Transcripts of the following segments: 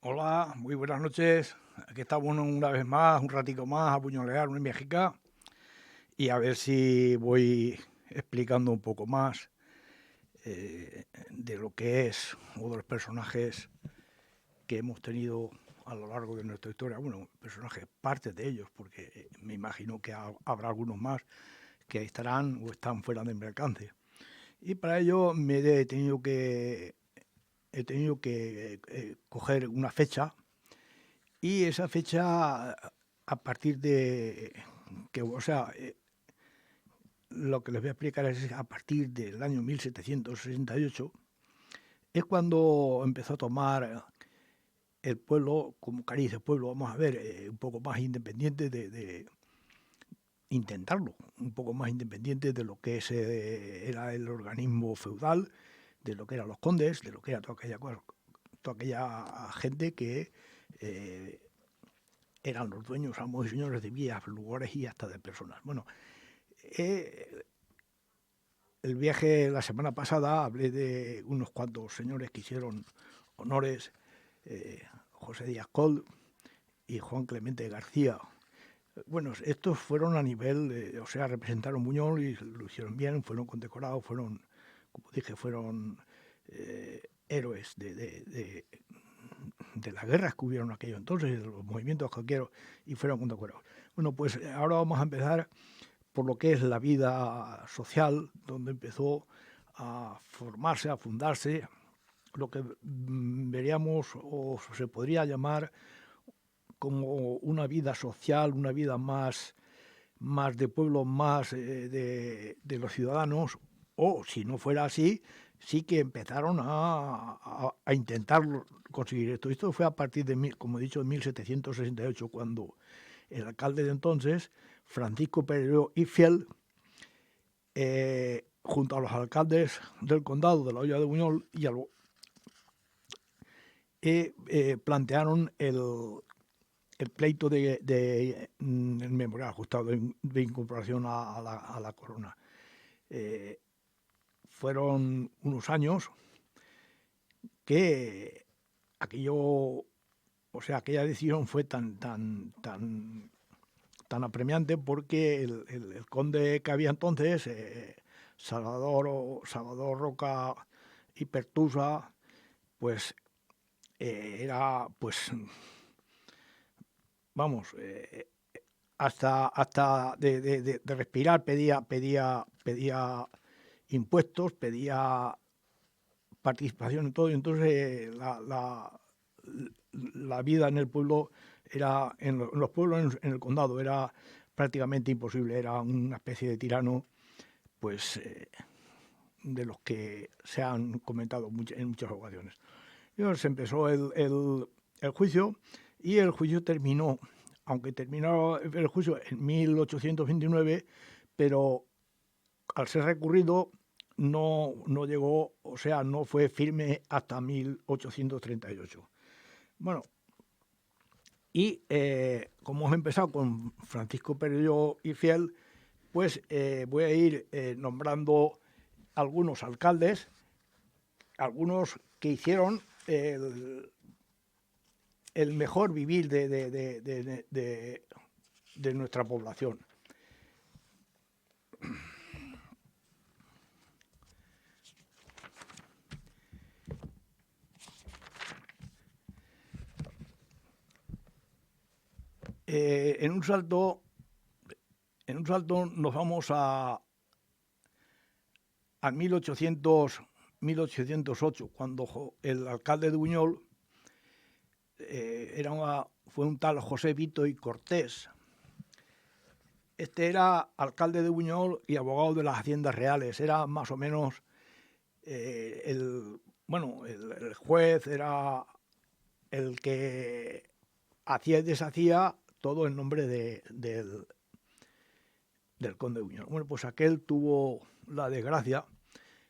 Hola, muy buenas noches. Aquí estamos una vez más, un ratico más, a puñolear una México y a ver si voy explicando un poco más de lo que es o de los personajes que hemos tenido a lo largo de nuestra historia. Bueno, personajes, parte de ellos, porque me imagino que habrá algunos más que estarán o están fuera de mi alcance. Y para ello he tenido que coger una fecha. Y esa fecha, a partir de que, o sea, lo que les voy a explicar es a partir del año 1768, es cuando empezó a tomar el pueblo, como cariz el pueblo, vamos a ver, un poco más independiente de intentarlo, un poco más independiente de lo que era el organismo feudal, de lo que eran los condes, de lo que era toda aquella gente que eran los dueños, amos y señores de vías, lugares y hasta de personas. Bueno, eh, el viaje la semana pasada hablé de unos cuantos señores que hicieron honores, José Díaz Coll y Juan Clemente García. Bueno, estos fueron a nivel, o sea, representaron Buñol y lo hicieron bien, fueron condecorados, fueron, como dije, fueron héroes de las guerras que hubieron aquello entonces, de los movimientos cualquiera, y fueron condecorados. Bueno, pues ahora vamos a empezar por lo que es la vida social, donde empezó a formarse, a fundarse, lo que veríamos o se podría llamar como una vida social, una vida más de pueblo, más de los ciudadanos, o si no fuera así, sí que empezaron a intentar conseguir esto. Esto fue a partir de, como he dicho, de 1768, cuando el alcalde de entonces, Francisco Pereiro y Fiel, junto a los alcaldes del condado de la Hoya de Buñol, plantearon el pleito el memorial ajustado de incorporación a la corona. Fueron unos años que aquello, o sea, aquella decisión fue tan apremiante porque el conde que había entonces, Salvador Roca y Pertusa, pues era, pues, vamos, hasta de respirar pedía impuestos, pedía participación en todo, y entonces la vida en el pueblo era, en los pueblos en el condado, era prácticamente imposible, era una especie de tirano, pues de los que se han comentado en muchas ocasiones. Y se empezó el juicio y el juicio terminó, aunque terminó el juicio en 1829, pero al ser recurrido no llegó, o sea, no fue firme hasta 1838. Bueno, y como hemos empezado con Francisco Pereiro y Fiel, pues voy a ir nombrando algunos alcaldes, algunos que hicieron el mejor vivir de nuestra población. Eh, en un salto en un salto nos vamos a 1808, cuando el alcalde de Buñol fue un tal José Vito y Cortés. Este era alcalde de Buñol y abogado de las haciendas reales. Era más o menos el juez, era el que hacía y deshacía todo en nombre del conde de Buñol. Bueno, pues aquel tuvo la desgracia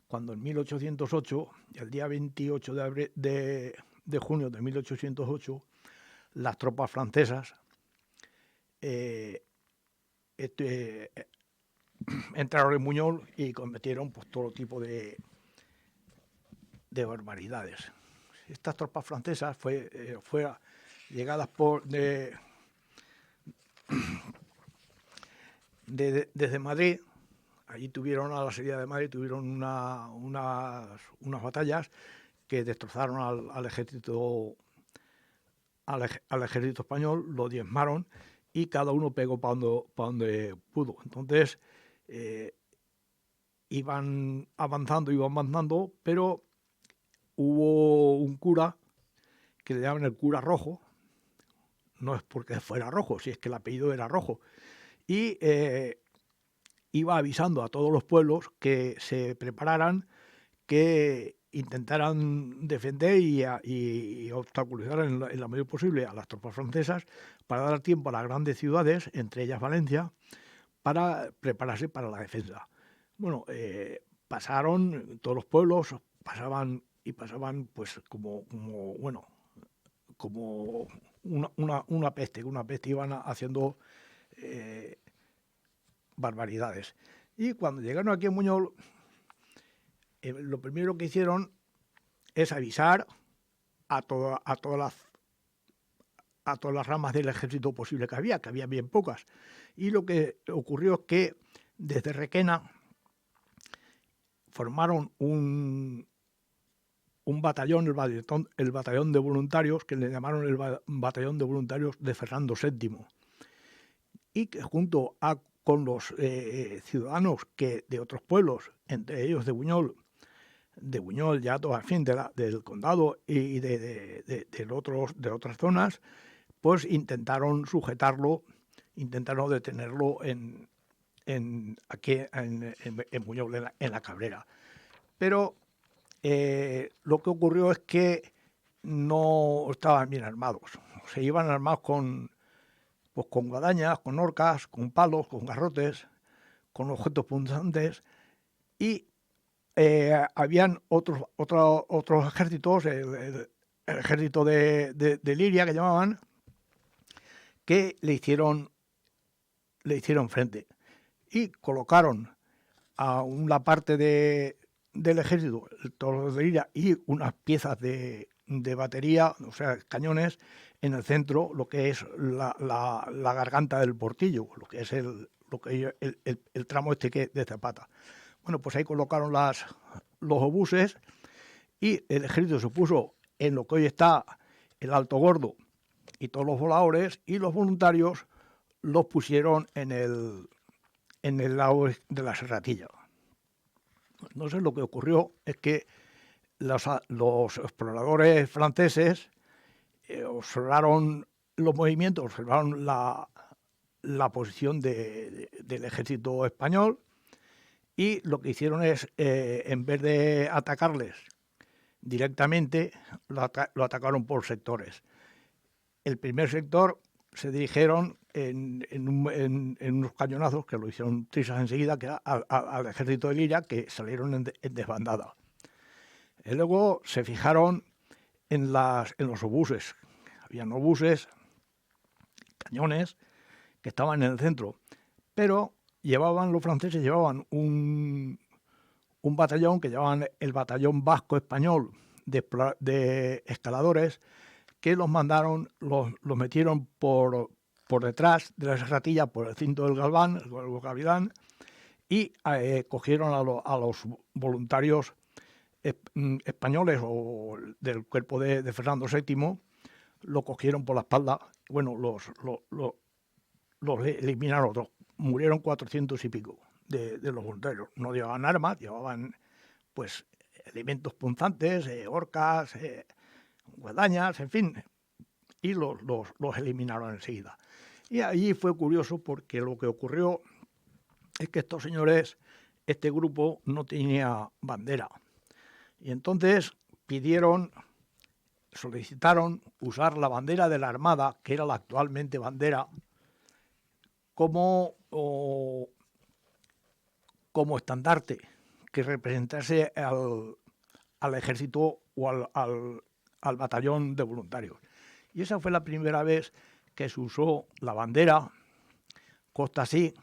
cuando en 1808, el día 28 de junio de 1808, las tropas francesas eh, entraron en Buñol y cometieron pues todo tipo de barbaridades. estas tropas francesas llegadas desde Madrid. Allí tuvieron, a la salida de Madrid, tuvieron unas batallas que destrozaron al ejército español, lo diezmaron y cada uno pegó para donde pudo. Entonces iban avanzando, pero hubo un cura que le llaman el cura rojo, no es porque fuera rojo, si es que el apellido era rojo, y iba avisando a todos los pueblos que se prepararan, que intentaran defender y obstaculizar en la medida posible a las tropas francesas para dar tiempo a las grandes ciudades, entre ellas Valencia, para prepararse para la defensa. Bueno, pasaron todos los pueblos, pasaban pues como una peste, iban haciendo barbaridades. Y cuando llegaron aquí en Buñol, lo primero que hicieron es avisar a todas las ramas del ejército posible que había bien pocas. Y lo que ocurrió es que desde Requena formaron un batallón, el batallón de voluntarios, que le llamaron el batallón de voluntarios de Fernando VII, y que junto con los ciudadanos de otros pueblos, entre ellos de Buñol, ya todo al fin del condado y de otras zonas, pues intentaron sujetarlo, intentaron detenerlo aquí en Buñol, en la Cabrera. Pero lo que ocurrió es que no estaban bien armados. Se iban armados con guadañas, con horcas, con palos, con garrotes, con objetos punzantes, y habían otros ejércitos, el ejército de Liria, que llamaban, que le hicieron frente y colocaron a una parte del ejército, todos de Liria, y unas piezas de batería, o sea, cañones, en el centro, lo que es la garganta del Portillo, lo que es el tramo de Zapata. Bueno, pues ahí colocaron los obuses y el ejército se puso en lo que hoy está el Alto Gordo y todos los voladores, y los voluntarios los pusieron en el lado de la Serratilla. Entonces lo que ocurrió es que los exploradores franceses observaron los movimientos, observaron la posición del ejército español, y lo que hicieron es, en vez de atacarles directamente, lo atacaron por sectores. El primer sector se dirigieron en unos cañonazos que lo hicieron trizas enseguida, que al ejército de Liria, que salieron en desbandada. Y luego se fijaron en los obuses. Habían obuses, cañones, que estaban en el centro, pero los franceses llevaban un batallón que llamaban el batallón vasco español de escaladores, que los metieron por detrás de la serratilla, por el cinto del Gavilán, y cogieron a los voluntarios españoles o del cuerpo de Fernando VII, lo cogieron por la espalda. Bueno, los eliminaron, murieron 400 y pico de los voluntarios. No llevaban armas, llevaban pues elementos punzantes, horcas, guadañas, en fin, y los eliminaron enseguida. Y allí fue curioso, porque lo que ocurrió es que estos señores, este grupo, no tenía bandera. Y entonces solicitaron usar la bandera de la Armada, que era la actualmente bandera, como estandarte, que representase al ejército o al batallón de voluntarios. Y esa fue la primera vez que se usó la bandera costa así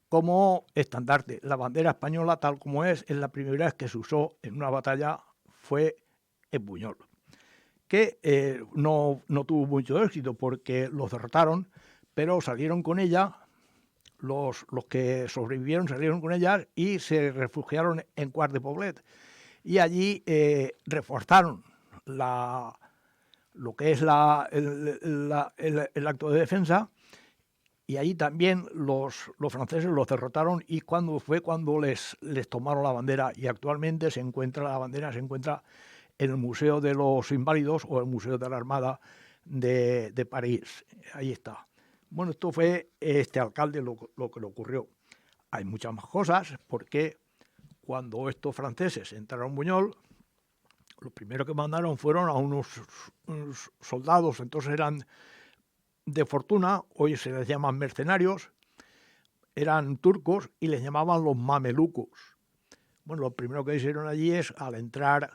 como estandarte. La bandera española, tal como es la primera vez que se usó en una batalla, fue en Buñol, que no tuvo mucho éxito porque los derrotaron, pero salieron con ella, los que sobrevivieron salieron con ella y se refugiaron en Quart de Poblet. Y allí reforzaron lo que es el acto de defensa, y allí también los franceses los derrotaron, y fue cuando les tomaron la bandera, y actualmente la bandera se encuentra en el Museo de los Inválidos o el Museo de la Armada de París. Ahí está. Bueno, esto fue este alcalde lo que le ocurrió. Hay muchas más cosas, porque cuando estos franceses entraron en Buñol, lo primero que mandaron fueron a unos soldados, entonces eran de fortuna, hoy se les llaman mercenarios, eran turcos y les llamaban los mamelucos. Bueno, lo primero que hicieron allí es, al entrar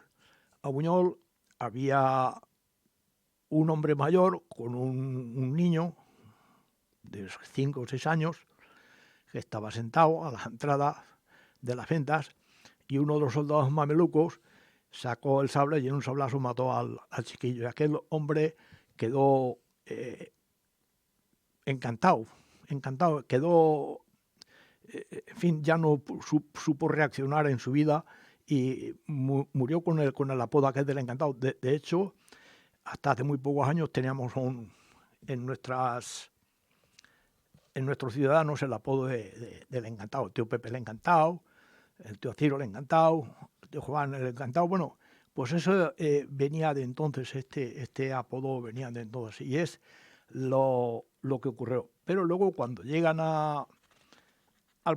a Buñol, había un hombre mayor con un niño de 5 o 6 años que estaba sentado a la entrada de las ventas, y uno de los soldados mamelucos sacó el sable y en un sablazo mató al chiquillo. Y aquel hombre quedó encantado, quedó, en fin, ya no supo reaccionar en su vida y murió con el apodo aquel del encantado. De hecho, hasta hace muy pocos años teníamos en nuestros ciudadanos el apodo del encantado. El tío Pepe el encantado, el tío Ciro el encantado, el tío Juan el encantado. Bueno, pues eso venía de entonces, este apodo venía de entonces, y es lo que ocurrió. Pero luego, cuando llegan al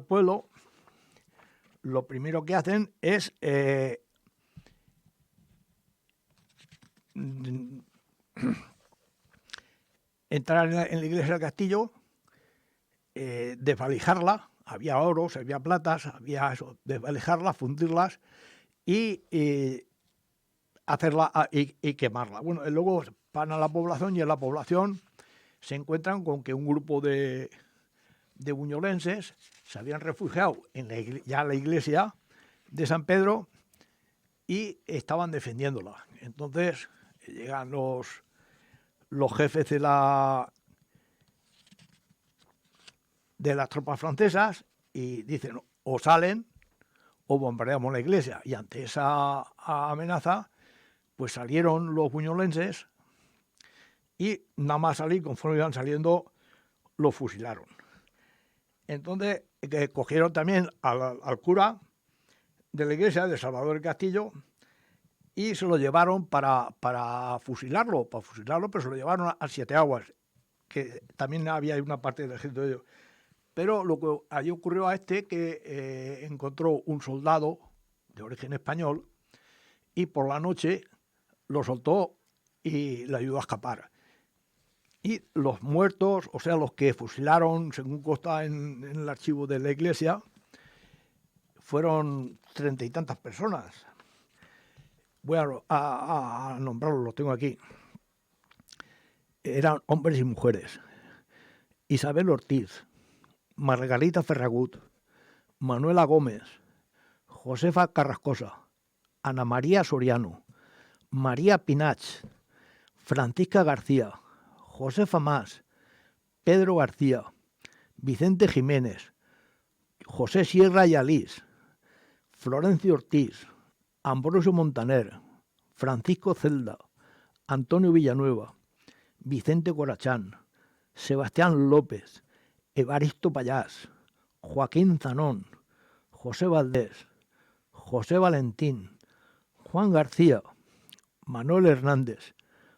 pueblo, lo primero que hacen es entrar en la iglesia del castillo, desvalijarla. Había oros, había platas, había eso, desvalijarlas, fundirlas y hacerla y quemarla. Bueno, luego van a la población, y en la población se encuentran con que un grupo de buñolenses se habían refugiado en la iglesia de San Pedro y estaban defendiéndola. Entonces llegan los jefes de las tropas francesas y dicen: o salen o bombardeamos la iglesia. Y ante esa amenaza, pues salieron los buñolenses, y nada más salir, conforme iban saliendo, los fusilaron. Entonces cogieron también al cura de la iglesia de Salvador del Castillo y se lo llevaron para fusilarlo, pero se lo llevaron a Siete Aguas, que también había una parte del ejército de ellos. Pero lo que allí ocurrió a que encontró un soldado de origen español y por la noche lo soltó y le ayudó a escapar. Y los muertos, o sea, los que fusilaron, según consta en el archivo de la iglesia, fueron 30 y tantas personas. Voy a nombrarlos, los tengo aquí. Eran hombres y mujeres. Isabel Ortiz, Margarita Ferragut, Manuela Gómez, Josefa Carrascosa, Ana María Soriano, María Pinach, Francisca García, Josefa Mas, Pedro García, Vicente Jiménez, José Sierra y Alís, Florencio Ortiz, Ambrosio Montaner, Francisco Celda, Antonio Villanueva, Vicente Corachán, Sebastián López, Evaristo Payás, Joaquín Zanón, José Valdés, José Valentín, Juan García, Manuel Hernández,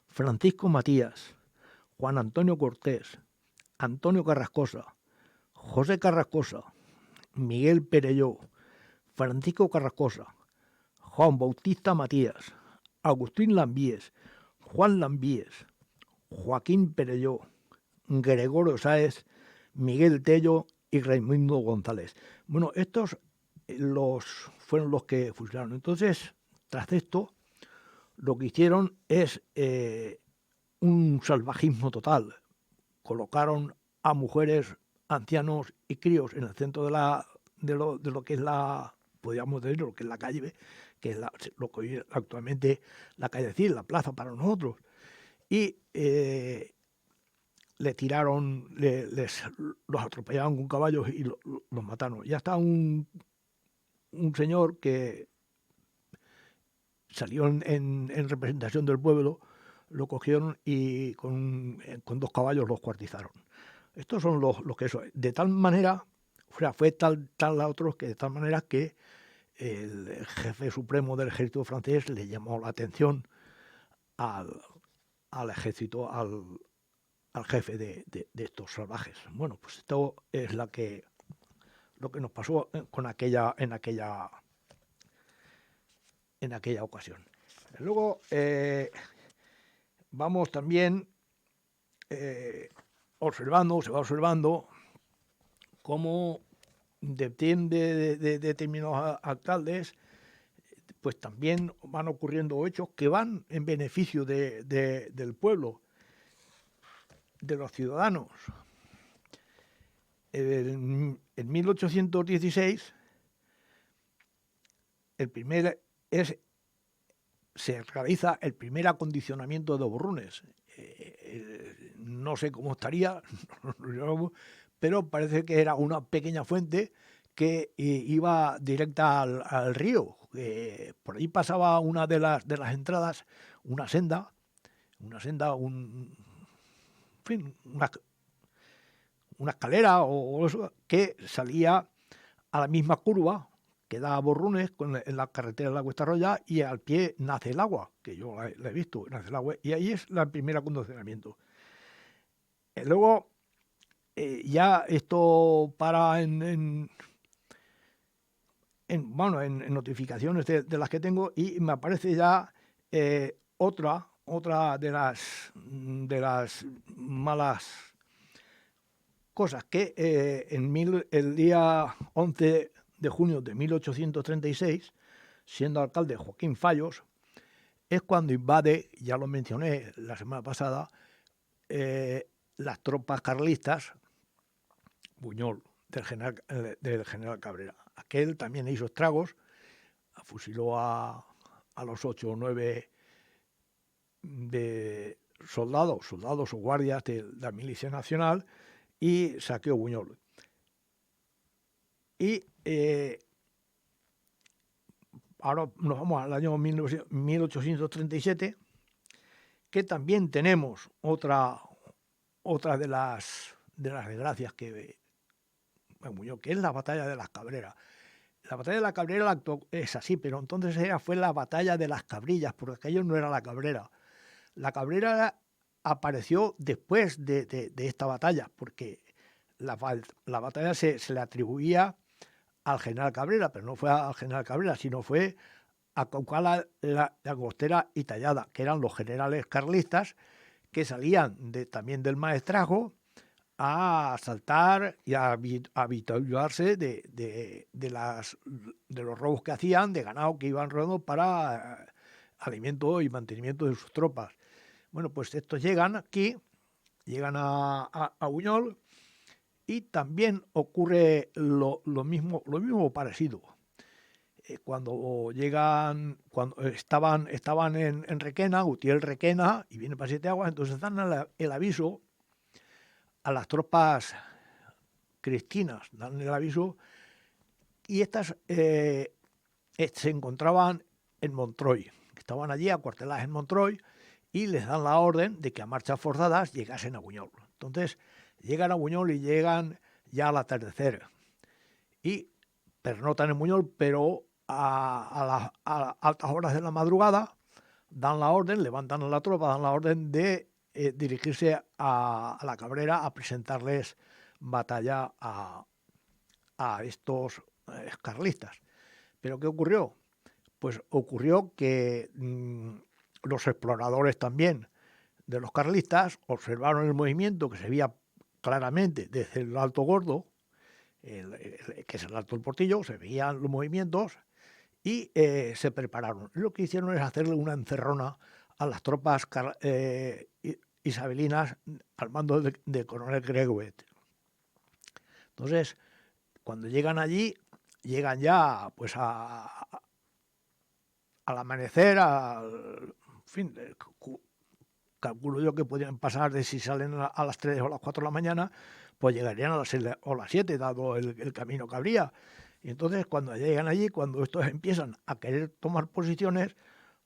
Francisco Matías, Juan Antonio Cortés, Antonio Carrascosa, José Carrascosa, Miguel Perelló, Francisco Carrascosa, Juan Bautista Matías, Agustín Lambíes, Juan Lambíes, Joaquín Perelló, Gregorio Sáez, Miguel Tello y Raimundo González. Bueno, estos fueron los que fusilaron. Entonces, tras esto, lo que hicieron es un salvajismo total. Colocaron a mujeres, ancianos y críos en el centro de lo que es podríamos decir, lo que es la calle, que es lo que hoy actualmente la calle Cid, la plaza para nosotros, y le tiraron, los atropellaron con caballos y los mataron. Ya está un señor que salió en representación del pueblo, lo cogieron y con 2 caballos los cuartizaron. Estos son los que eso. De tal manera, o sea, fue tal a otros que de tal manera que el jefe supremo del ejército francés le llamó la atención al ejército, al jefe de estos salvajes. Bueno, pues esto es lo que nos pasó en aquella ocasión. Luego vamos también se va observando cómo depende de determinados alcaldes, pues también van ocurriendo hechos que van en beneficio del pueblo, de los ciudadanos. En 1816 se realiza el primer acondicionamiento de Borrunes. No sé cómo estaría, pero parece que era una pequeña fuente que iba directa al río. Por ahí pasaba una de las entradas, una senda, en fin, una escalera o eso, que salía a la misma curva que da a Borrunes en la carretera de la Cuesta Roya, y al pie nace el agua, que yo la he visto, nace el agua, y ahí es el primer acondicionamiento. Luego, ya esto para en notificaciones de las que tengo, y me aparece ya otra de las malas cosas, que el día 11 de junio de 1836, siendo alcalde Joaquín Fallos, es cuando invade, ya lo mencioné la semana pasada, las tropas carlistas, Buñol, del general Cabrera. Aquel también hizo estragos, fusiló a los 8 o 9 de soldados o guardias de la Milicia Nacional, y saqueó Buñol. Y ahora nos vamos al año 1837, que también tenemos otra de las desgracias que Buñol, que es la batalla de las Cabreras. La batalla de la Cabrera es así, pero entonces fue la batalla de las Cabrillas, porque aquello no era la Cabrera. La Cabrera apareció después de esta batalla, porque la batalla se le atribuía al general Cabrera, pero no fue al general Cabrera, sino fue a Caucala, la Angostera y Tallada, que eran los generales carlistas que salían también del maestrazgo a asaltar y a avituallarse de los robos que hacían, de ganado que iban robando para alimento y mantenimiento de sus tropas. Bueno, pues estos llegan aquí, llegan a Buñol, y también ocurre lo mismo parecido. Cuando estaban en Requena, Gutiérrez Requena, y viene para Siete Aguas, entonces dan el aviso a las tropas cristinas, dan el aviso, y estas se encontraban en Montreuil, estaban allí acuarteladas en Montreuil, y les dan la orden de que a marchas forzadas llegasen a Buñol. Entonces llegan a Buñol y llegan ya al atardecer, y pernotan en Buñol, pero a las altas horas de la madrugada dan la orden, levantan a la tropa, dan la orden de dirigirse a la Cabrera a presentarles batalla a estos carlistas. ¿Pero qué ocurrió? Pues ocurrió que los exploradores también de los carlistas observaron el movimiento que se veía claramente desde el Alto Gordo, que es el Alto del Portillo, se veían los movimientos, y se prepararon. Lo que hicieron es hacerle una encerrona a las tropas isabelinas al mando de coronel Greguet. Entonces, cuando llegan allí, llegan ya pues a al amanecer, en fin, calculo yo que podrían pasar de si salen a las 3 o las 4 de la mañana, pues llegarían a las 6 o las 7, dado el camino que habría. Y entonces cuando llegan allí, cuando estos empiezan a querer tomar posiciones,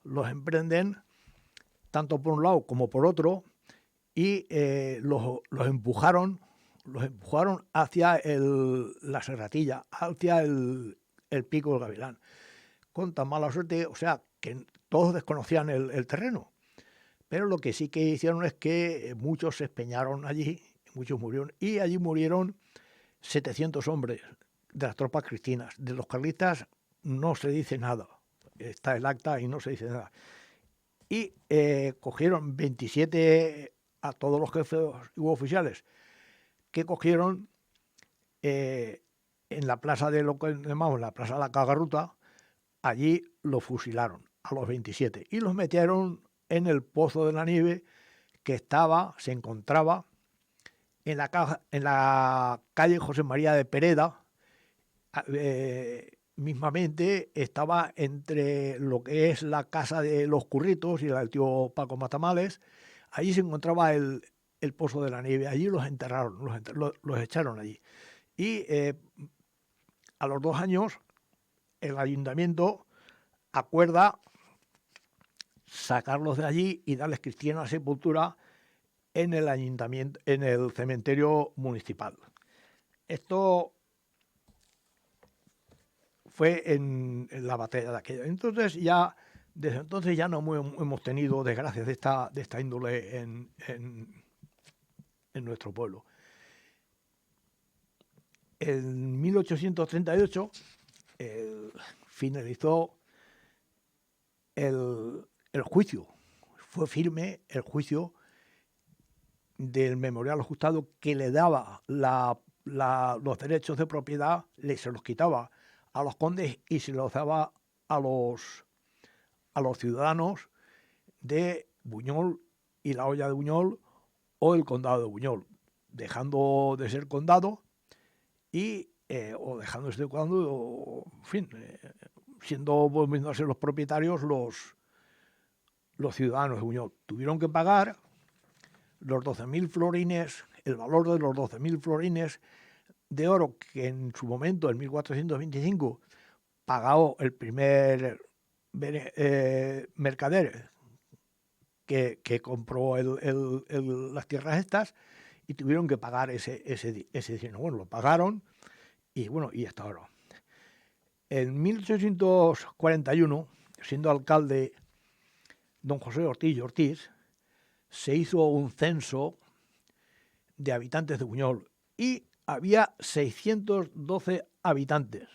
los emprenden tanto por un lado como por otro y los empujaron hacia la serratilla, hacia el pico del Gavilán. Con tan mala suerte, o sea, que todos desconocían el terreno. Pero lo que sí que hicieron es que muchos se empeñaron allí, muchos murieron, y allí murieron 700 hombres de las tropas cristianas. De los carlistas no se dice nada, está el acta y no se dice nada. Y cogieron 27 a todos los jefes u oficiales que cogieron en la plaza de lo que llamamos la plaza de la Cagarruta. Allí los fusilaron a los 27 y los metieron en el Pozo de la Nieve, que se encontraba en la calle José María de Pereda. Mismamente estaba entre lo que es la casa de los Curritos y la del tío Paco Matamales. Allí se encontraba el Pozo de la Nieve. Allí los enterraron, los echaron allí. Y a los 2 años el ayuntamiento acuerda sacarlos de allí y darles cristiana sepultura en el ayuntamiento, en el cementerio municipal. Esto fue en la batalla de aquella. Entonces desde entonces ya no hemos tenido desgracias de esta índole en nuestro pueblo. En 1838 finalizó el juicio. Fue firme el juicio del memorial ajustado que le daba los derechos de propiedad, se los quitaba a los condes y se los daba a los ciudadanos de Buñol y la Hoya de Buñol o el condado de Buñol, dejando de ser condado y o dejando de ser condado, o, en fin, volviendo a ser los propietarios los ciudadanos de Buñol. Tuvieron que pagar los 12.000 florines, el valor de los 12.000 florines de oro que en su momento, en 1425, pagó el primer mercader que compró las tierras estas, y tuvieron que pagar ese dinero. Bueno, lo pagaron y bueno, y hasta ahora. En 1841, siendo alcalde don José Ortiz, se hizo un censo de habitantes de Buñol y había 612 habitantes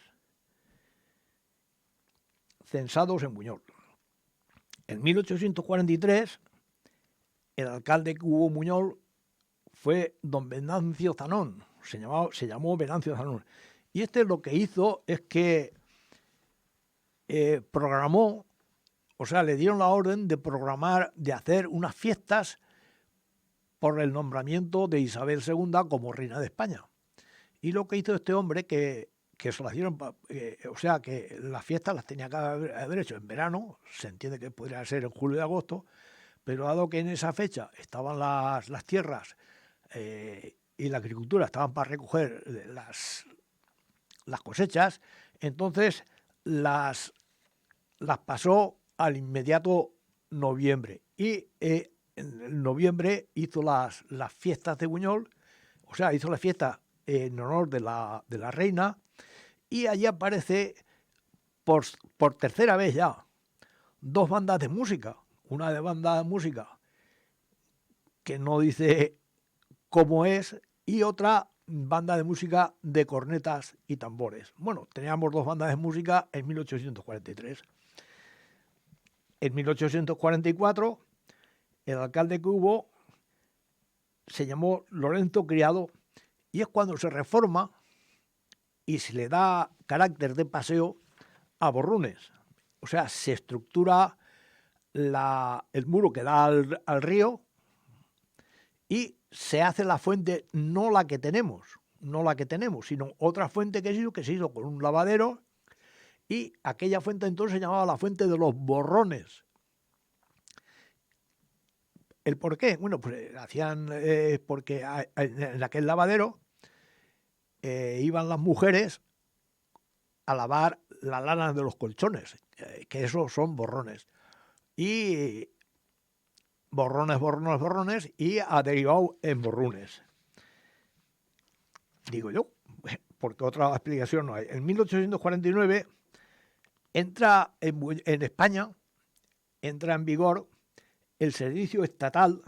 censados en Buñol. En 1843, el alcalde que hubo en Buñol fue don Venancio Zanón, se llamó Venancio Zanón. Y lo que hizo es que programó, o sea, le dieron la orden de programar, de hacer unas fiestas por el nombramiento de Isabel II como reina de España. Y lo que hizo este hombre, que se las dieron, o sea, que las fiestas las tenía que haber hecho en verano, se entiende que podría ser en julio y agosto, pero dado que en esa fecha estaban las tierras y la agricultura estaban para recoger las cosechas, entonces las pasó al inmediato noviembre. Y en noviembre hizo las fiestas de Buñol, o sea, hizo la fiesta en honor de la reina, y allí aparece por tercera vez ya 2 bandas de música. Una de banda de música que no dice cómo es, y otra banda de música de cornetas y tambores. Bueno, teníamos 2 bandas de música en 1843. En 1844, el alcalde que hubo se llamó Lorenzo Criado, y es cuando se reforma y se le da carácter de paseo a Borrunes. O sea, se estructura el muro que da al río y se hace la fuente, no la que tenemos, sino otra fuente que se hizo con un lavadero, Y aquella fuente entonces se llamaba la fuente de los borrones. ¿El por qué? Bueno, pues hacían, porque en aquel lavadero iban las mujeres a lavar la lana de los colchones, que esos son borrones. Y borrones, y ha derivado en borrunes. Digo yo, porque otra explicación no hay. En 1849 entra en España, entra en vigor el Servicio Estatal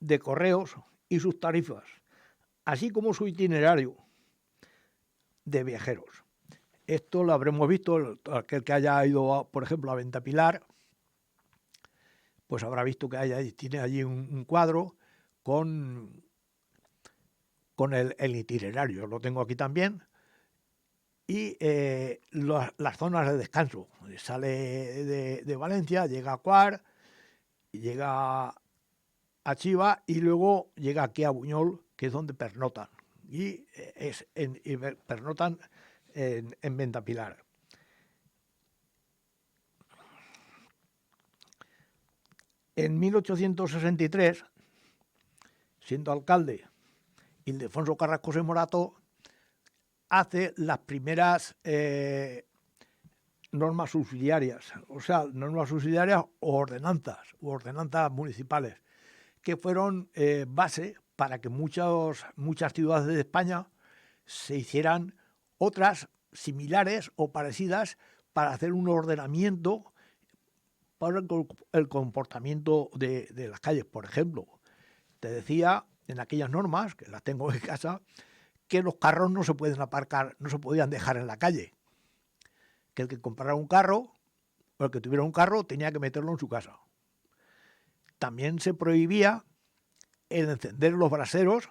de Correos y sus tarifas, así como su itinerario de viajeros. Esto lo habremos visto, aquel que haya ido, por ejemplo, a Ventapilar, pues habrá visto que tiene allí un cuadro con el itinerario. Lo tengo aquí también. Y las zonas de descanso. Sale de Valencia, llega a Cuar, llega a Chiva y luego llega aquí a Buñol, que es donde pernotan. Y pernotan en Ventapilar. En 1863, siendo alcalde Ildefonso Carrascosa y Morato, hace las primeras normas subsidiarias, o sea, normas subsidiarias o ordenanzas municipales, que fueron base para que muchas ciudades de España se hicieran otras similares o parecidas para hacer un ordenamiento para el comportamiento de las calles. Por ejemplo, te decía en aquellas normas, que las tengo en casa, que los carros no se pueden aparcar, no se podían dejar en la calle. Que el que comprara un carro o el que tuviera un carro tenía que meterlo en su casa. También se prohibía el encender los braseros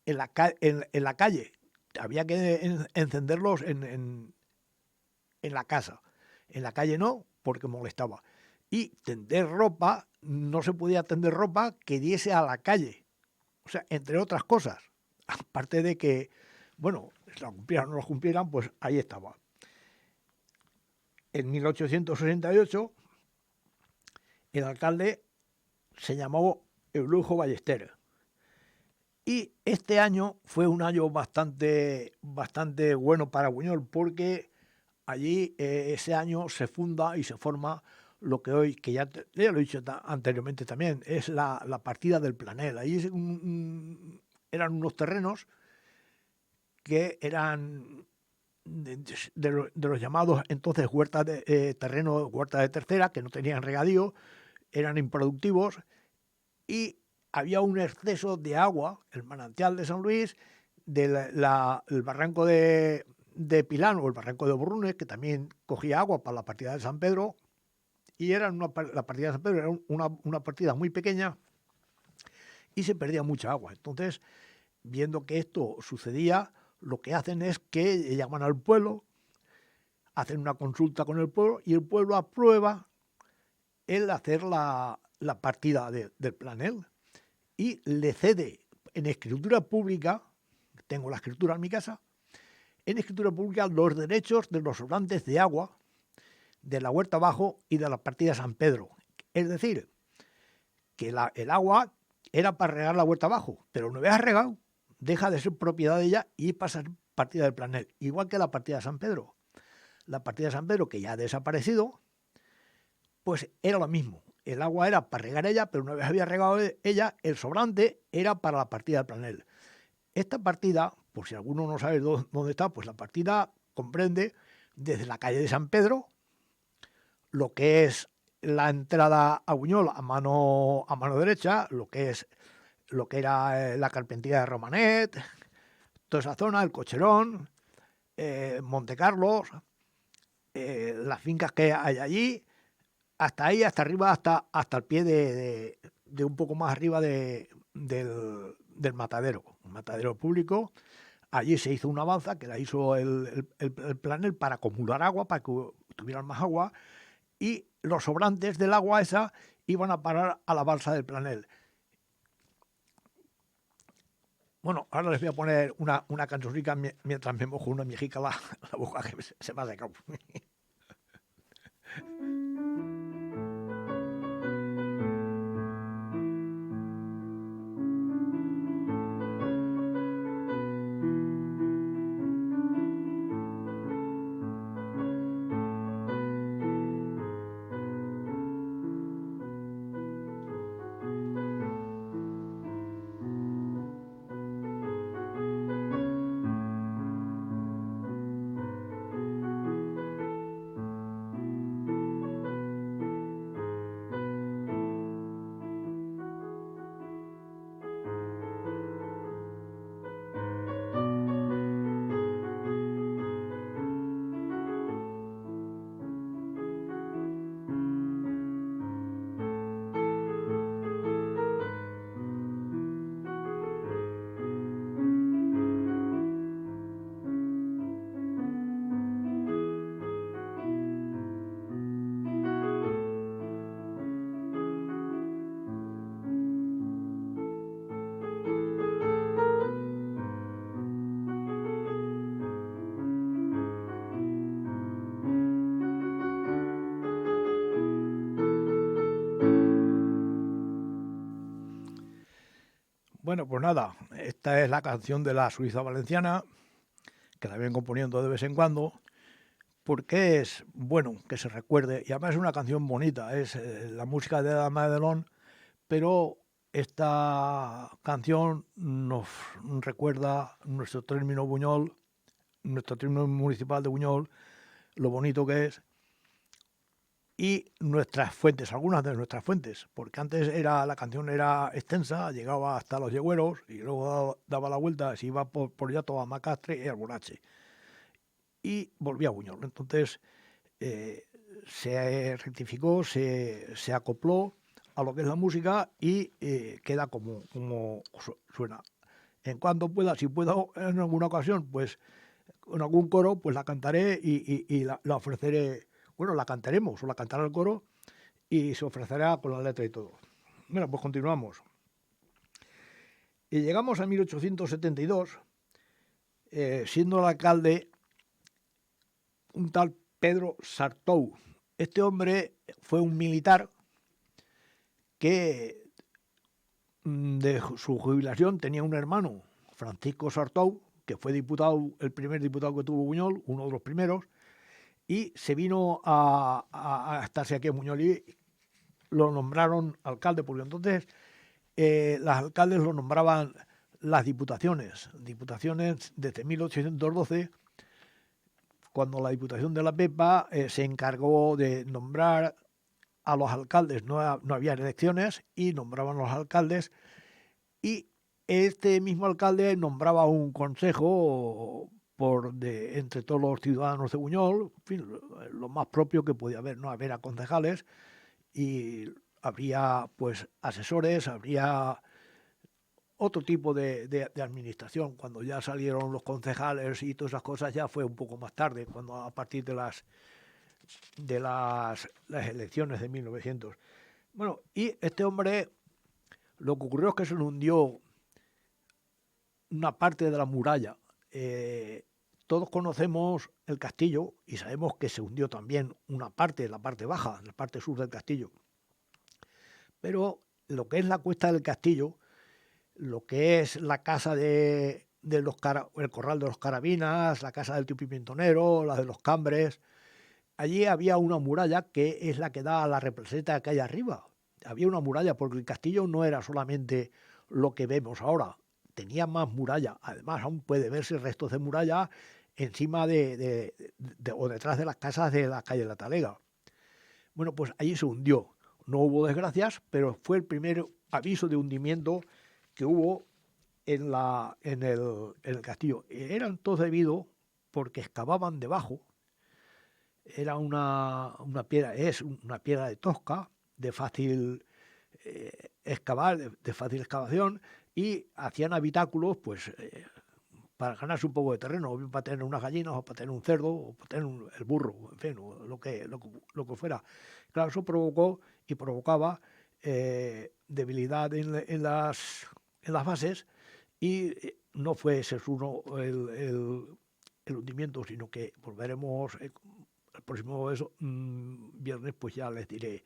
en la calle. Había que encenderlos en la casa. En la calle no, porque molestaba. Y tender ropa, no se podía tender ropa que diese a la calle. O sea, entre otras cosas. Aparte de que, bueno, si la cumplieran o no la cumplieran, pues ahí estaba. En 1868, el alcalde se llamó Eulojo Ballester. Y este año fue un año bastante bueno para Buñol, porque allí ese año se funda y se forma lo que hoy, que ya lo he dicho anteriormente también, es la partida del Planel. Allí eran unos terrenos que eran de los llamados entonces huertas de huertas de tercera, que no tenían regadío, eran improductivos, y había un exceso de agua, el manantial de San Luis, el barranco de Pilán o el barranco de Borrunes, que también cogía agua para la partida de San Pedro, y la partida de San Pedro era una partida muy pequeña y se perdía mucha agua. Entonces, viendo que esto sucedía, lo que hacen es que llaman al pueblo, hacen una consulta con el pueblo y el pueblo aprueba el hacer la partida del Planel y le cede en escritura pública, tengo la escritura en mi casa, en escritura pública los derechos de los sobrantes de agua de la huerta abajo y de la partida de San Pedro. Es decir, que el agua era para regar la huerta abajo, pero una vez regado, deja de ser propiedad de ella y pasa a ser partida del Planel, igual que la partida de San Pedro. La partida de San Pedro, que ya ha desaparecido, pues era lo mismo. El agua era para regar ella, pero una vez había regado ella, el sobrante era para la partida del Planel. Esta partida, por si alguno no sabe dónde está, pues la partida comprende desde la calle de San Pedro, lo que es la entrada a Buñol a mano derecha, lo que era la Carpentía de Romanet, toda esa zona, el Cocherón, Monte Carlos, las fincas que hay allí, hasta ahí, hasta arriba, hasta el pie de un poco más arriba del matadero, un matadero público. Allí se hizo una balsa que la hizo el Planel para acumular agua, para que tuvieran más agua, y los sobrantes del agua esa iban a parar a la balsa del Planel. Bueno, ahora les voy a poner una cancioncica mientras me mojo una mijica la boca que se me ha secado. Bueno, pues nada, esta es la canción de la Suiza Valenciana, que la vienen componiendo de vez en cuando, porque es bueno que se recuerde, y además es una canción bonita, es la música de Dama de Delón, pero esta canción nos recuerda nuestro término Buñol, nuestro término municipal de Buñol, lo bonito que es, y nuestras fuentes, algunas de nuestras fuentes, porque antes la canción era extensa, llegaba hasta los Yegüeros y luego daba la vuelta, se iba por Yato a Macastre y Alborache y volvía a Buñol. Entonces se rectificó, se acopló a lo que es la música y queda como suena. En cuanto pueda, si puedo en alguna ocasión, pues en algún coro, pues la cantaré y la ofreceré. Bueno, la cantaremos o la cantará el coro y se ofrecerá con la letra y todo. Bueno, pues continuamos. Y llegamos a 1872, siendo el alcalde un tal Pedro Sartou. Este hombre fue un militar que de su jubilación tenía un hermano, Francisco Sartou, que fue diputado, el primer diputado que tuvo Buñol, uno de los primeros, y se vino a estarse aquí en Buñol y lo nombraron alcalde, porque entonces los alcaldes lo nombraban las diputaciones desde 1812, cuando la Diputación de La Pepa se encargó de nombrar a los alcaldes, no había elecciones y nombraban a los alcaldes, y este mismo alcalde nombraba un consejo entre todos los ciudadanos de Buñol, en fin, lo más propio que podía haber, no había concejales y habría pues asesores, habría otro tipo de administración. Cuando ya salieron los concejales y todas esas cosas ya fue un poco más tarde, cuando a partir de las elecciones de 1900. Bueno, y este hombre, lo que ocurrió es que se le hundió una parte de la muralla. Todos conocemos el castillo y sabemos que se hundió también una parte, la parte baja, la parte sur del castillo. Pero lo que es la cuesta del castillo, lo que es la casa el corral de los carabinas, la casa del tío Pimentonero, la de los Cambres, allí había una muralla que es la que da a la representa que hay arriba. Había una muralla porque el castillo no era solamente lo que vemos ahora, tenía más muralla. Además, aún puede verse restos de muralla encima o detrás de las casas de la calle La Talega. Bueno, pues allí se hundió. No hubo desgracias, pero fue el primer aviso de hundimiento que hubo en el castillo. Eran todos debido porque excavaban debajo. Era una piedra, es una piedra de tosca, de fácil excavar, de fácil excavación, y hacían habitáculos, pues, para ganarse un poco de terreno, o bien para tener unas gallinas, o para tener un cerdo, o para tener el burro, en fin, lo que fuera. Claro, eso provocó y provocaba debilidad en las bases, Y no fue ese uno el hundimiento, sino que volveremos el próximo viernes, pues ya les diré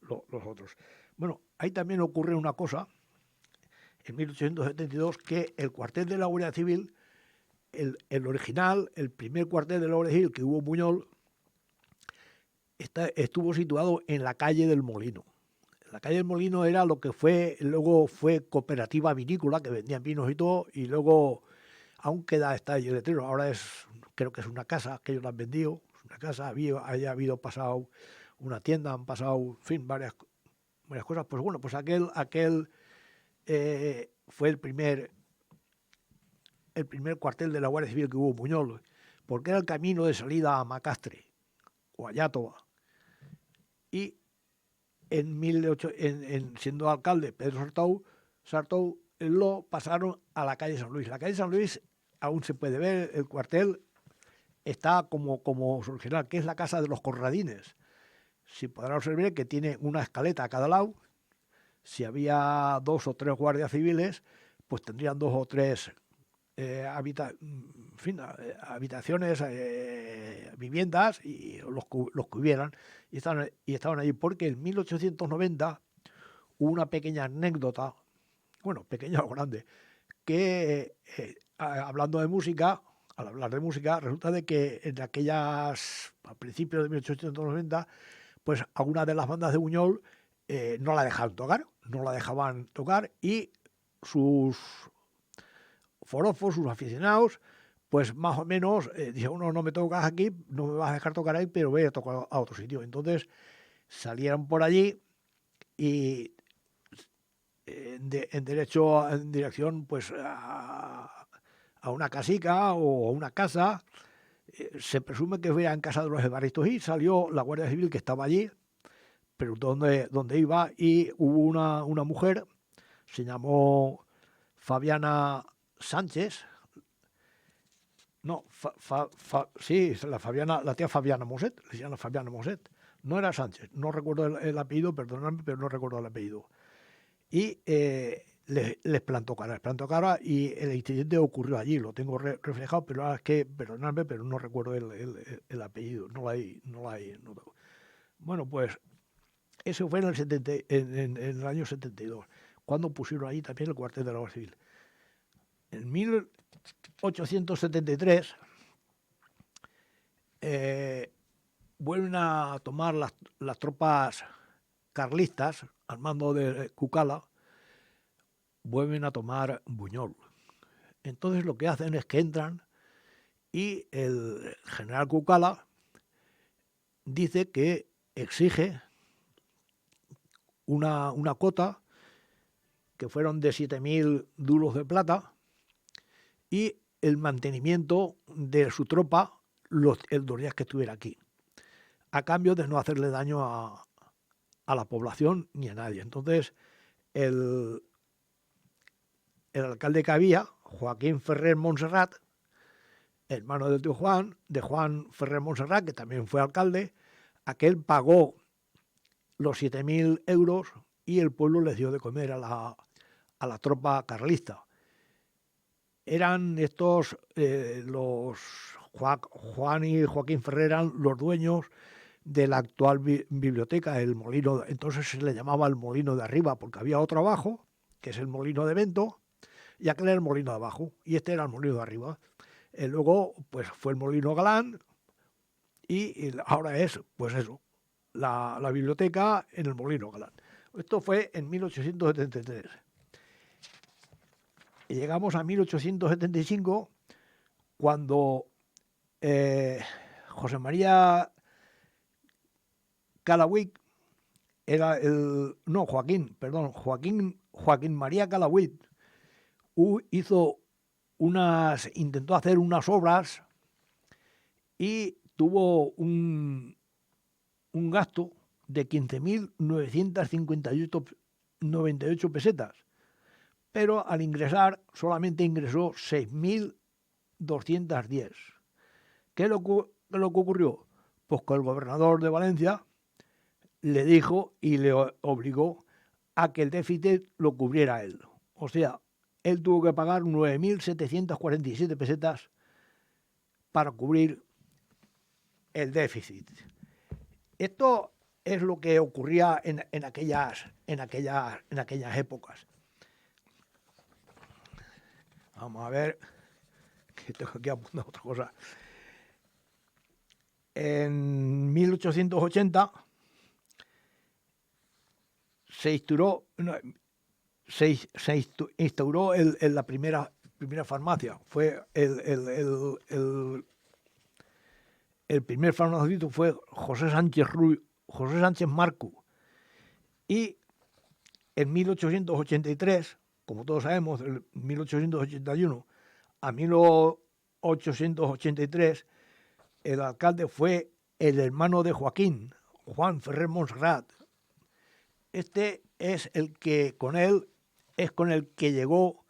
los otros. Bueno, ahí también ocurre una cosa, en 1872, que el cuartel de la Guardia Civil, el original, el primer cuartel de la Guardia Civil que hubo en Buñol, estuvo situado en la calle del Molino. La calle del Molino era lo que luego fue cooperativa vinícola, que vendían vinos y todo, y luego aún está el letrero, ahora creo que es una casa que ellos la han vendido, es una casa, haya habido pasado una tienda, han pasado, en fin, varias cosas. Pues bueno, pues aquel fue el primer cuartel de la Guardia Civil que hubo en Buñol, porque era el camino de salida a Macastre o a Yátova. Y siendo alcalde Pedro Sartou lo pasaron a la calle San Luis. La calle San Luis aún se puede ver, el cuartel está como su original, que es la casa de los Corradines. Si podrán observar que tiene una escaleta a cada lado. Si había 2 o 3 guardias civiles, pues tendrían 2 o 3 habitaciones, viviendas, y los que hubieran, y estaban allí, porque en 1890 hubo una pequeña anécdota, bueno, pequeña o grande, que hablando de música, al hablar de música, resulta de que a principios de 1890, pues algunas de las bandas de Buñol no la dejaban tocar, y sus forofos, sus aficionados, pues más o menos dijeron, no me tocas aquí, no me vas a dejar tocar ahí, pero voy a tocar a otro sitio. Entonces salieron por allí y en dirección pues a una casica o a una casa. Se presume que fue en casa de los Evaristos, y salió la Guardia Civil, que estaba allí, preguntó dónde iba, y hubo una mujer, se llamó Fabiana Sánchez. No, sí, la tía Fabiana Moset, le llaman Fabiana Moset. No era Sánchez, no recuerdo el apellido, perdonadme, pero no recuerdo el apellido. Y les plantó cara, y el incidente ocurrió allí, lo tengo reflejado, pero ahora es que, perdonadme, pero no recuerdo el apellido, no la hay. Bueno, pues eso fue en el año 72, cuando pusieron allí también el cuartel de la Guardia Civil. En 1873 vuelven a tomar las tropas carlistas, al mando de Cucala, vuelven a tomar Buñol. Entonces lo que hacen es que entran, y el general Cucala dice que exige una cota que fueron de 7.000 duros de plata, y el mantenimiento de su tropa los días que estuviera aquí, a cambio de no hacerle daño a la población ni a nadie. Entonces el alcalde que había, Joaquín Ferrer Montserrat, hermano del tío Juan, de Juan Ferrer Montserrat, que también fue alcalde, aquel pagó los 7.000 euros, y el pueblo les dio de comer a la tropa carlista. Eran estos, los Juan y Joaquín Ferrer, eran los dueños de la actual biblioteca, el molino. Entonces se le llamaba el molino de arriba, porque había otro abajo, que es el molino de Vento, y aquel era el molino de abajo, y este era el molino de arriba. Luego pues fue el molino Galán, y ahora es, pues eso, la biblioteca en el molino Galán. Esto fue en 1873. Y llegamos a 1875, cuando José María Calahuit era Joaquín María Calahuit intentó hacer unas obras, y tuvo un gasto de 15.958 pesetas, pero al ingresar solamente ingresó 6.210. ¿Qué es lo que ocurrió? Pues que el gobernador de Valencia le dijo y le obligó a que el déficit lo cubriera él. O sea, él tuvo que pagar 9.747 pesetas para cubrir el déficit. Esto es lo que ocurría en aquellas épocas. Vamos a ver, que tengo aquí apuntado otra cosa. En 1880 se instauró la primera farmacia. Fue el primer farmacéutico fue José Sánchez Marcú. Y en 1883, como todos sabemos, de 1881 a 1883, el alcalde fue el hermano de Joaquín, Juan Ferrer Montserrat. Este es el que con el que llegó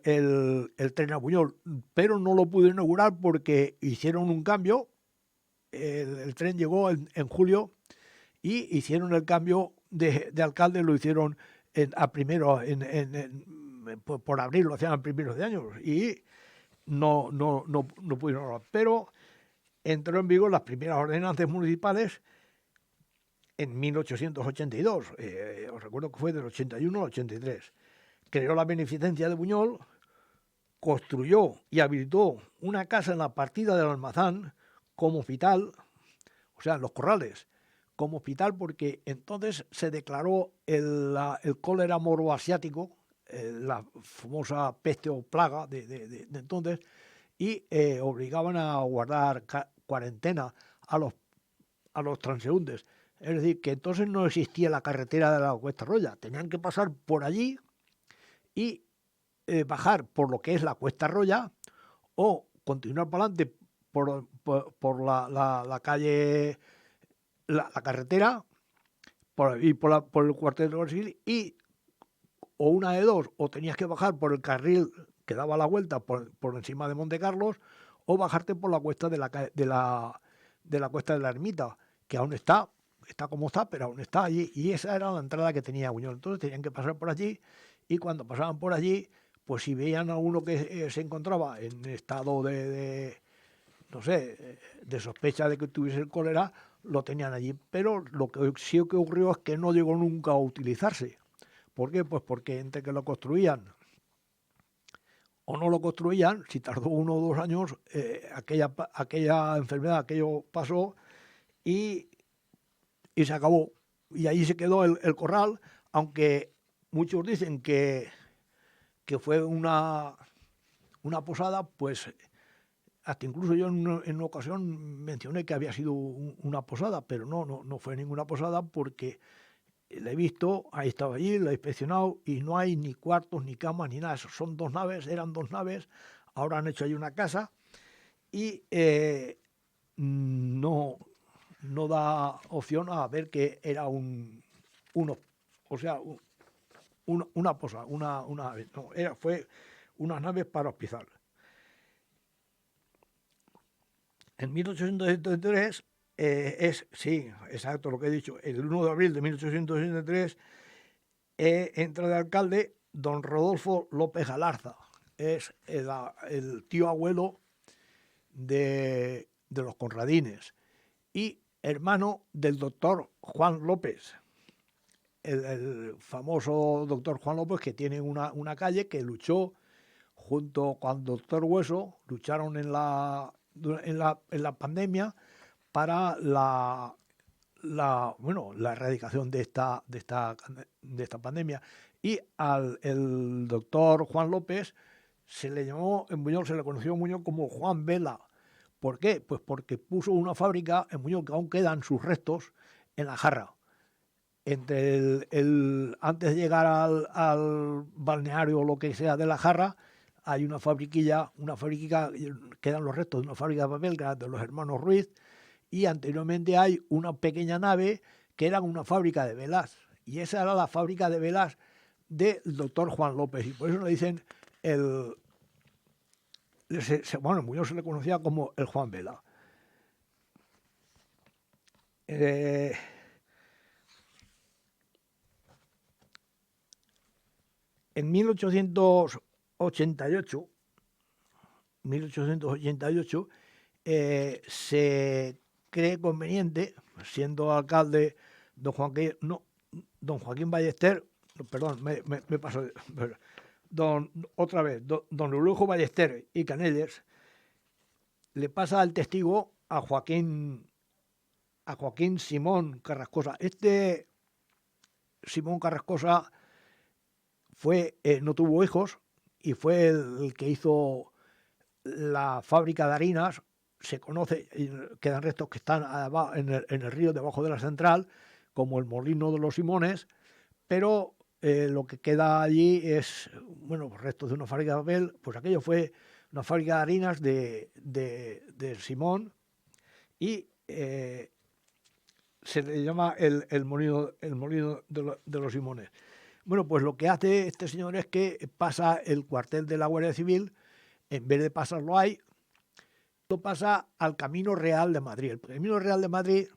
el tren a Buñol, pero no lo pudo inaugurar porque hicieron un cambio. El tren llegó en julio y hicieron el cambio de alcalde, lo hicieron por abril, lo hacían a primeros de años y no pudieron hablar. Pero entró en vigor las primeras ordenanzas municipales en 1882. Os recuerdo que fue del 81 al 83. Creó la beneficencia de Buñol, construyó y habilitó una casa en la partida del Almazán como hospital, o sea, en Los Corrales, como hospital, porque entonces se declaró el cólera moroasiático, la famosa peste o plaga de entonces, y obligaban a guardar cuarentena a los transeúntes. Es decir, que entonces no existía la carretera de la Cuesta Roya, tenían que pasar por allí y bajar por lo que es la Cuesta Roya o continuar para adelante por la calle, la carretera, por el cuartel de Brasil, y o una de dos, o tenías que bajar por el carril que daba la vuelta por encima de Monte Carlos, o bajarte por la cuesta de la Cuesta de la Ermita, que aún está como está, pero aún está allí, y esa era la entrada que tenía Buñol. Entonces tenían que pasar por allí, y cuando pasaban por allí, pues si veían a uno que se encontraba en estado no sé, de sospecha de que tuviese el cólera, lo tenían allí. Pero lo que sí que ocurrió es que no llegó nunca a utilizarse. ¿Por qué? Pues porque entre que lo construían o no lo construían, si tardó 1 o 2 años, aquella enfermedad, aquello pasó y se acabó. Y ahí se quedó el corral, aunque muchos dicen que fue una posada, pues hasta incluso yo en una ocasión mencioné que había sido una posada, pero no fue ninguna posada, porque la he visto, ahí estaba allí, la he inspeccionado y no hay ni cuartos, ni camas, ni nada. Son 2 naves, eran 2 naves, ahora han hecho ahí una casa y no da opción a ver que era una posada, fue unas naves para hospital. En 1873 sí, exacto lo que he dicho, el 1 de abril de 1883 entra de alcalde don Rodolfo López Galarza, es el tío abuelo de los Conradines y hermano del doctor Juan López, el famoso doctor Juan López, que tiene una calle que luchó junto con el doctor Hueso, lucharon en la pandemia para la erradicación de esta pandemia. Y el doctor Juan López se le llamó en Buñol, se le conoció en Buñol como Juan Vela. ¿Por qué? Pues porque puso una fábrica en Buñol, que aún quedan sus restos, en La Jarra. Entre antes de llegar al balneario o lo que sea de La Jarra, hay una fabriquita, quedan los restos de una fábrica de papel, que era de los hermanos Ruiz, y anteriormente hay una pequeña nave que era una fábrica de velas, y esa era la fábrica de velas del doctor Juan López, y por eso le dicen bueno, en Buñol se le conocía como el Juan Vela. En 1888, se cree conveniente, siendo alcalde don Joaquín Ballester, perdón, me paso, don Eulojo Ballester y Canelles, le pasa el testigo a Joaquín Simón Carrascosa. Este Simón Carrascosa no tuvo hijos y fue el que hizo la fábrica de harinas. Se conoce, quedan restos que están en el río debajo de la central, como el molino de los Simones, pero lo que queda allí es, bueno, restos de una fábrica de papel. Pues aquello fue una fábrica de harinas de Simón, y se le llama el molino de los Simones. Bueno, pues lo que hace este señor es que pasa el cuartel de la Guardia Civil, en vez de pasarlo ahí, lo pasa al Camino Real de Madrid. El Camino Real de Madrid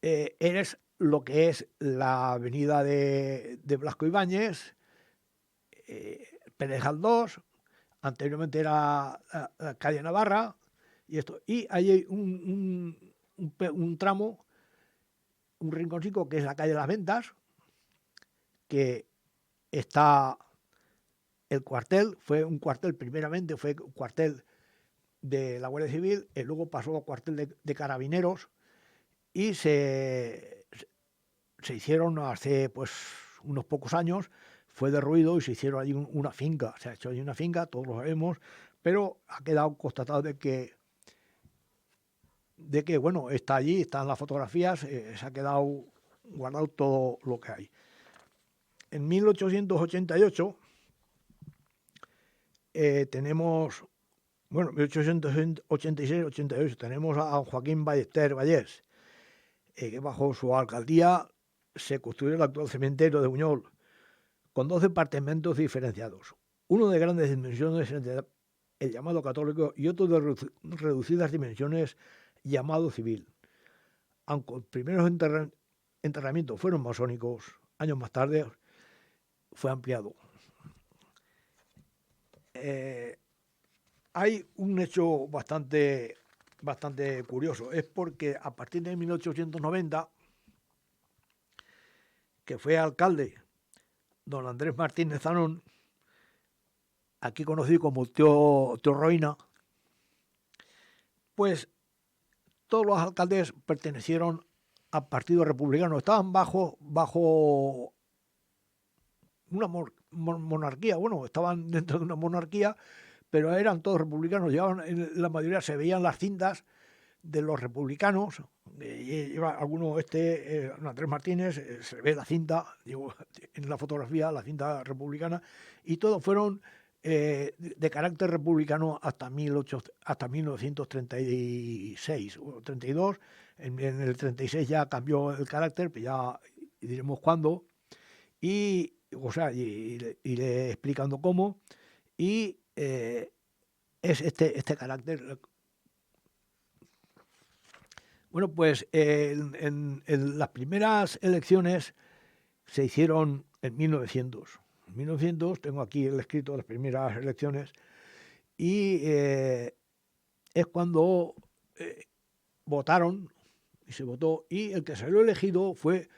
es lo que es la avenida de Blasco Ibáñez, Pérez Galdós, anteriormente era la calle Navarra, y hay un tramo, un rinconcito que es la calle de las Ventas, que está el cuartel. Primeramente fue un cuartel de la Guardia Civil, y luego pasó a cuartel de carabineros, y se hicieron hace pues unos pocos años, fue derruido y se hicieron allí una finca. Se ha hecho allí una finca, todos lo sabemos, pero ha quedado constatado de que bueno, está allí, están las fotografías, se ha quedado guardado todo lo que hay. En 1888 tenemos, bueno, 1886-88 tenemos a Joaquín Ballester Vallés, que bajo su alcaldía se construyó el actual cementerio de Buñol, con 12 compartimentos diferenciados, uno de grandes dimensiones, el llamado católico, y otro de reducidas dimensiones, llamado civil. Aunque los primeros enterramientos fueron masónicos, años más tarde fue ampliado. Hay un hecho bastante curioso, es porque a partir de 1890, que fue alcalde don Andrés Martínez Zanón, aquí conocido como tío Roina, pues todos los alcaldes pertenecieron al Partido Republicano, estaban bajo una monarquía, bueno, estaban dentro de una monarquía, pero eran todos republicanos. La mayoría se veían las cintas de los republicanos, alguno Andrés Martínez, se ve la cinta, en la fotografía, la cinta republicana, y todos fueron de carácter republicano hasta 1936 o 32. En el 36 ya cambió el carácter, pero ya diremos cuándo, y iré explicando cómo, y es este carácter. Bueno, pues en las primeras elecciones se hicieron en 1900. En 1900 tengo aquí el escrito de las primeras elecciones, y es cuando votaron, y se votó, y el que salió elegido fue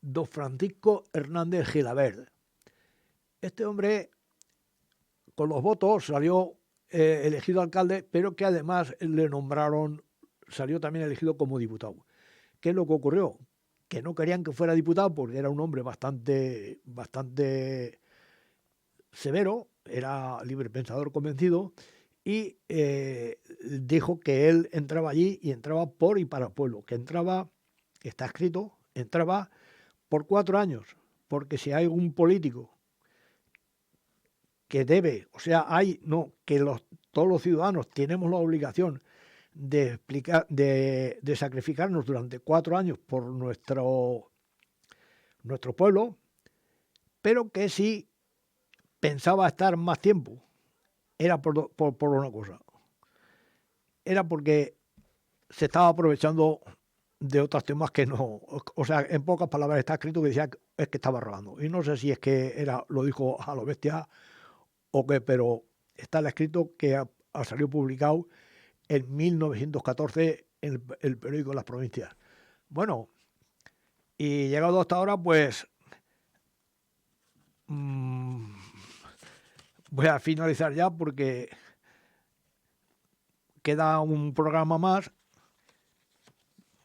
don Francisco Hernández Gilabert. Este hombre, con los votos, salió elegido alcalde, pero que además salió también elegido como diputado. ¿Qué es lo que ocurrió? Que no querían que fuera diputado porque era un hombre bastante severo, era librepensador convencido, y dijo que él entraba allí y entraba por y para el pueblo, que entraba, está escrito, entraba por 4 años, porque si hay un político que debe, todos los ciudadanos tenemos la obligación de sacrificarnos durante 4 años por nuestro pueblo, pero que si pensaba estar más tiempo, era por una cosa, era porque se estaba aprovechando de otros temas que no, o sea, en pocas palabras está escrito que decía que es que estaba robando. Y no sé si es que lo dijo a lo bestia o qué, pero está escrito que salió publicado en 1914 en el periódico de las Provincias. Bueno, y llegado hasta ahora, pues voy a finalizar ya porque queda un programa más.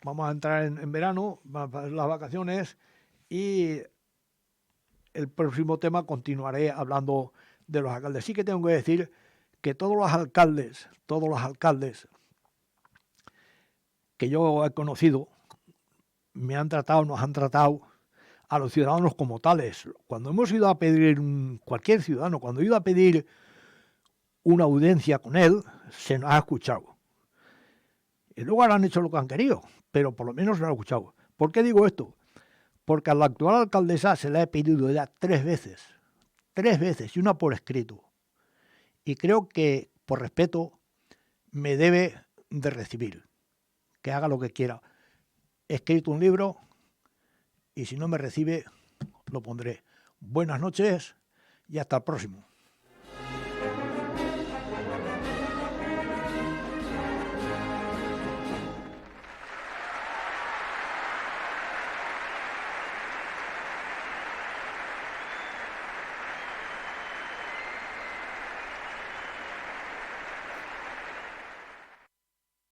Vamos a entrar en verano, las vacaciones, y el próximo tema continuaré hablando de los alcaldes. Sí que tengo que decir que todos los alcaldes que yo he conocido nos han tratado a los ciudadanos como tales. Cuando hemos ido a pedir, cualquier ciudadano, cuando ha ido a pedir una audiencia con él, se nos ha escuchado. Y luego han hecho lo que han querido, pero por lo menos se nos ha escuchado. ¿Por qué digo esto? Porque a la actual alcaldesa se le ha pedido ya 3 veces, y una por escrito. Y creo que, por respeto, me debe de recibir, que haga lo que quiera. He escrito un libro y si no me recibe, lo pondré. Buenas noches y hasta el próximo.